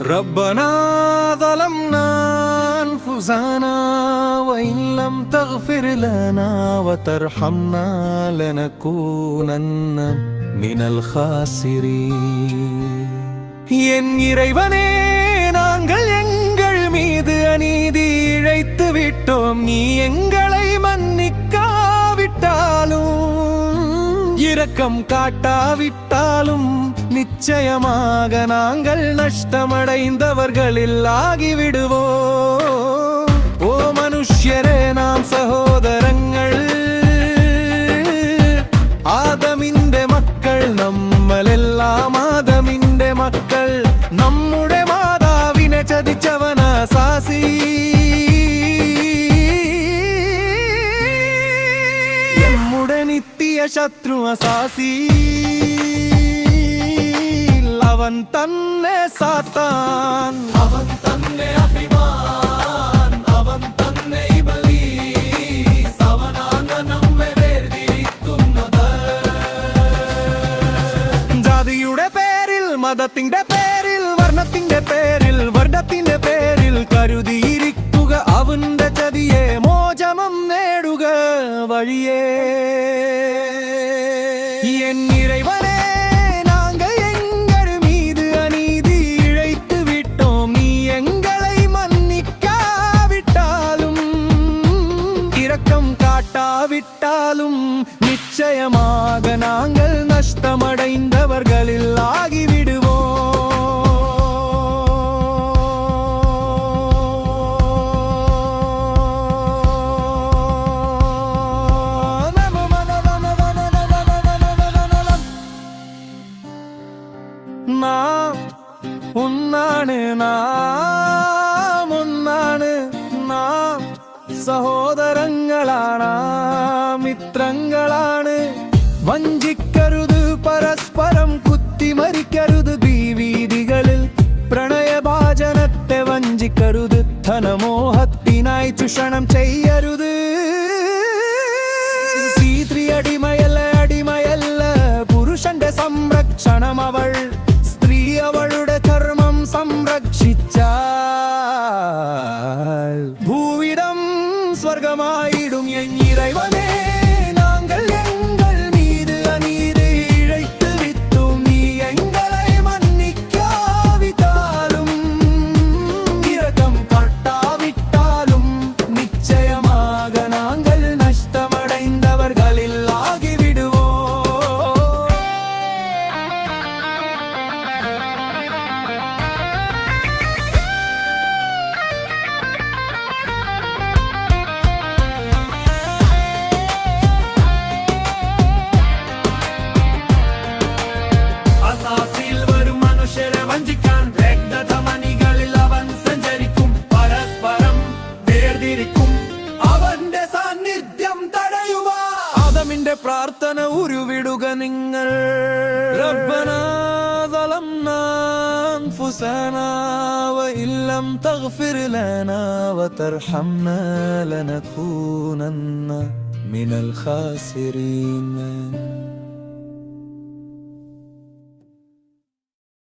ربنا ظلمنا أنفسنا وإن لم تغفر لنا وترحمنا لنكونن من الخاسرين என் இறைவனே, நாங்கள் எங்கள் மீது அநீதி இழைத்து விட்டோம். நீ எங்களை மன்னிக்காவிட்டாலும், இரக்கம் காட்டாவிட்டாலும் நிச்சயமாக நாங்கள் நஷ்டமடைந்தவர்களில் ஆகிவிடுவோம். ஓ மனுஷ்யரே, நாம் സഹോദരങ്ങൾ, ആദമിന്റെ മക്കൾ നമ്മളെല്ലാം ആദമിന്റെ മക്കൾ. നമ്മുടെ മാതാവിനെ ചതിച്ചവന സാസി, നമ്മുടെ നിത്യ ശത്രു അസാസി. അവൻ തന്നെ സാത്താൻ, അവൻ തന്നെ അഭിമാൻ, അവൻ തന്നെ ഇബ്ലീസ്. അവനാണ് നമ്മെ വേർതിരിക്കുന്നത്. ജാതിയുടെ പേരിൽ, മതത്തിന്റെ പേരിൽ, വർണ്ണത്തിന്റെ പേരിൽ, വർണ്ണത്തിന്റെ പേരിൽ കരുതിയിരിക്കുക അവന്റെ ചതിയെ. മോചനം നേടുക വഴിയേ. എൻ ഇறைவனே, விட்டாலும் நிச்சயமாக நாங்கள் நஷ்டமடைந்தவர்களில் ஆகிவிடுவோம். நாம் ഒന്നാണ്, നാം ഒന്നാണ്, നാം സഹോദരങ്ങളാണ്, മിത്രങ്ങളാണ്. വഞ്ചിക്കരുത്, പരസ്പരം കുത്തിമരിക്കരുത്. ദീവീതികളിൽ പ്രണയഭാജനത്തെ വഞ്ചിക്കരുത്. ധനമോഹത്തിനായി ചൂഷണം ചെയ്യരുത്. സ്ത്രീ അടിമയല്ല, അടിമയല്ല. പുരുഷന്റെ സംരക്ഷണം അവൾ. സ്ത്രീ അവളുടെ ധർമ്മം സംരക്ഷിച്ചാൽ ഭൂവിടം സ്വർഗമായിടും. എൻ ഇறைவனே, நாங்கள் எங்கள் மீது அநீதி இழைத்து விட்டோம். நீ எங்களை மன்னிக்காவிட்டாலும், இரக்கம் காட்டாவிட்டாலும் நிச்சயமாக நாங்கள் நஷ்டமடைந்தவர்களில் ஆகிவிடுவோம். അവന്റെ സാന്നിധ്യം തടയുക. ആദമിന്റെ പ്രാർത്ഥന ഉരുവിടുക നിങ്ങൾ. ربنا ظلمنا أنفسنا وإن لم تغفر لنا وترحمنا لنكونن من الخاسرين.